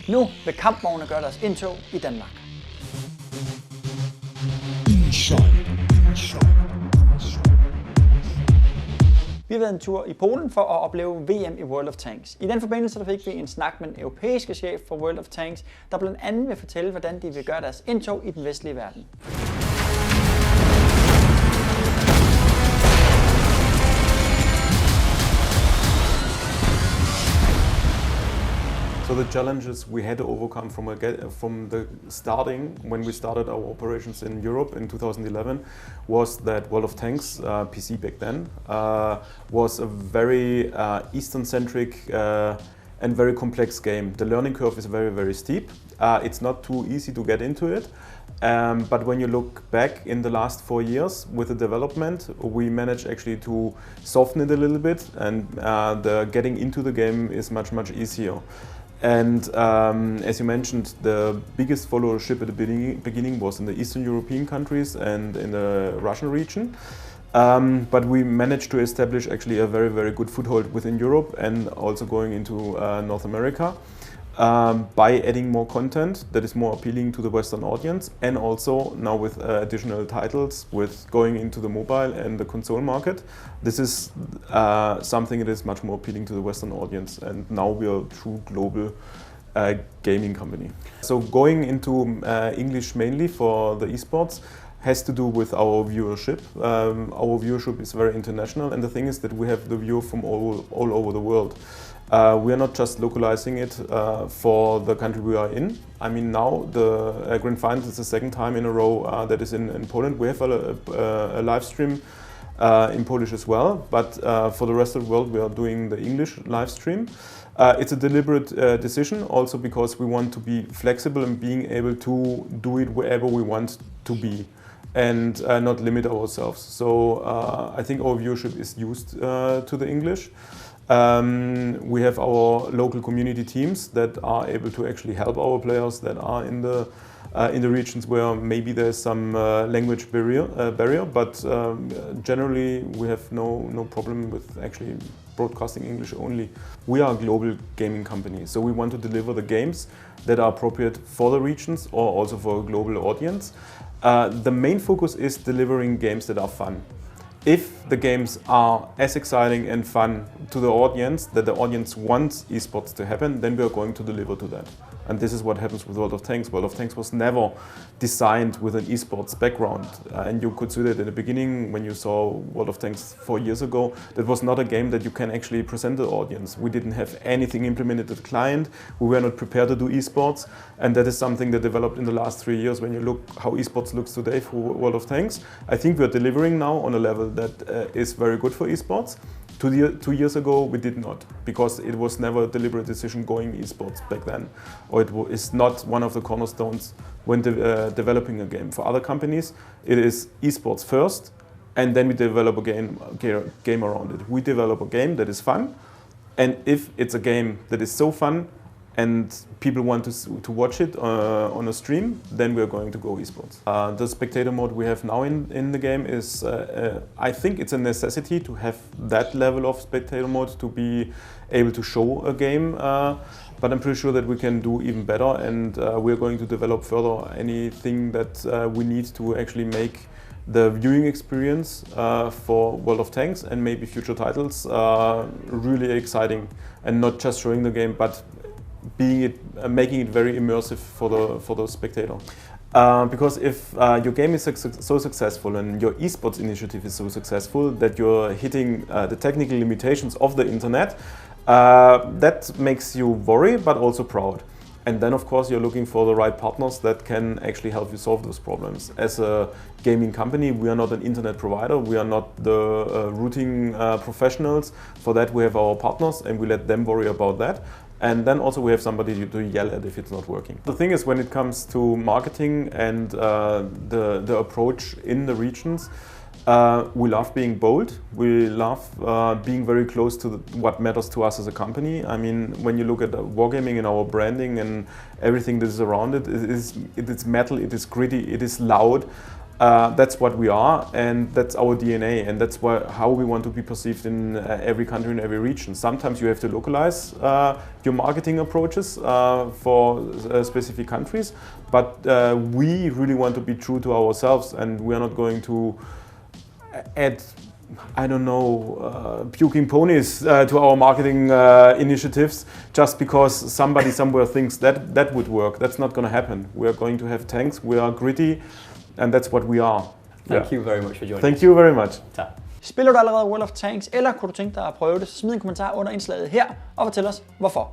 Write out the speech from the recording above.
Nu vil kampvogne gøre deres indtog i Danmark. Vi har været en tur i Polen for at opleve VM i World of Tanks. I den forbindelse der fik vi en snak med den europæiske chef for World of Tanks, der blandt andet vil fortælle, hvordan de vil gøre deres indtog i den vestlige verden. So the challenges we had to overcome from the starting, when we started our operations in Europe in 2011, was that World of Tanks, PC back then, was a very Eastern-centric and very complex game. The learning curve is very, very steep. It's not too easy to get into it. But when you look back in the last 4 years with the development, we managed actually to soften it a little bit, and the getting into the game is much, much easier. And as you mentioned, the biggest followership at the beginning was in the Eastern European countries and in the Russian region. But we managed to establish actually a very, very good foothold within Europe and also going into North America by adding more content that is more appealing to the Western audience, and also now with additional titles, with going into the mobile and the console market. This is something that is much more appealing to the Western audience, and now we are a true global gaming company. So going into English mainly for the esports has to do with our viewership. Our viewership is very international, and the thing is that we have the viewer from all over the world. We are not just localizing it for the country we are in. I mean, now the Grand Finals is the second time in a row that is in Poland. We have a live stream in Polish as well, but for the rest of the world we are doing the English live stream. It's a deliberate decision also because we want to be flexible and being able to do it wherever we want to be and not limit ourselves. So I think our viewership is used to the English. We have our local community teams that are able to actually help our players that are in the regions where maybe there's some language barrier, but generally we have no problem with actually broadcasting English only. We are a global gaming company, so we want to deliver the games that are appropriate for the regions or also for a global audience. The main focus is delivering games that are fun. If the games are as exciting and fun to the audience, that the audience wants esports to happen, then we are going to deliver to that. And this is what happens with World of Tanks. World of Tanks was never designed with an esports background. And you could see that in the beginning when you saw World of Tanks 4 years ago. That was not a game that you can actually present to the audience. We didn't have anything implemented at the client. We were not prepared to do esports. And that is something that developed in the last 3 years. When you look how esports looks today for World of Tanks, I think we're delivering now on a level that is very good for esports. 2 years ago we did not, because it was never a deliberate decision going esports back then, or it is not one of the cornerstones when developing a game. For other companies it is esports first, and then we develop a game around it. We develop a game that is fun, and if it's a game that is so fun and people want to watch it on a stream, then we're going to go esports. The spectator mode we have now in the game is, I think it's a necessity to have that level of spectator mode to be able to show a game, but I'm pretty sure that we can do even better, and we're going to develop further anything that we need to actually make the viewing experience for World of Tanks and maybe future titles really exciting, and not just showing the game, but making it very immersive for the spectator. Because if your game is so successful and your esports initiative is so successful that you're hitting the technical limitations of the internet, that makes you worry but also proud. And then of course you're looking for the right partners that can actually help you solve those problems. As a gaming company, we are not an internet provider, we are not the routing professionals. For that we have our partners and we let them worry about that. And then also we have somebody to yell at if it's not working. The thing is, when it comes to marketing and the approach in the regions, we love being bold. We love being very close to what matters to us as a company. I mean, when you look at Wargaming and our branding and everything that is around it, it's metal, it is gritty, it is loud. That's what we are, and that's our DNA, and that's how we want to be perceived in every country and every region. Sometimes you have to localize your marketing approaches for specific countries, but we really want to be true to ourselves, and we are not going to add, I don't know, puking ponies to our marketing initiatives just because somebody somewhere thinks that would work. That's not going to happen. We are going to have tanks, we are gritty, and that's what we are. Thank you very much for joining. Thank you very much. Tak. Spiller du allerede World of Tanks, eller kunne du tænke dig at prøve det, så smid en kommentar under indslaget her og fortæl os hvorfor.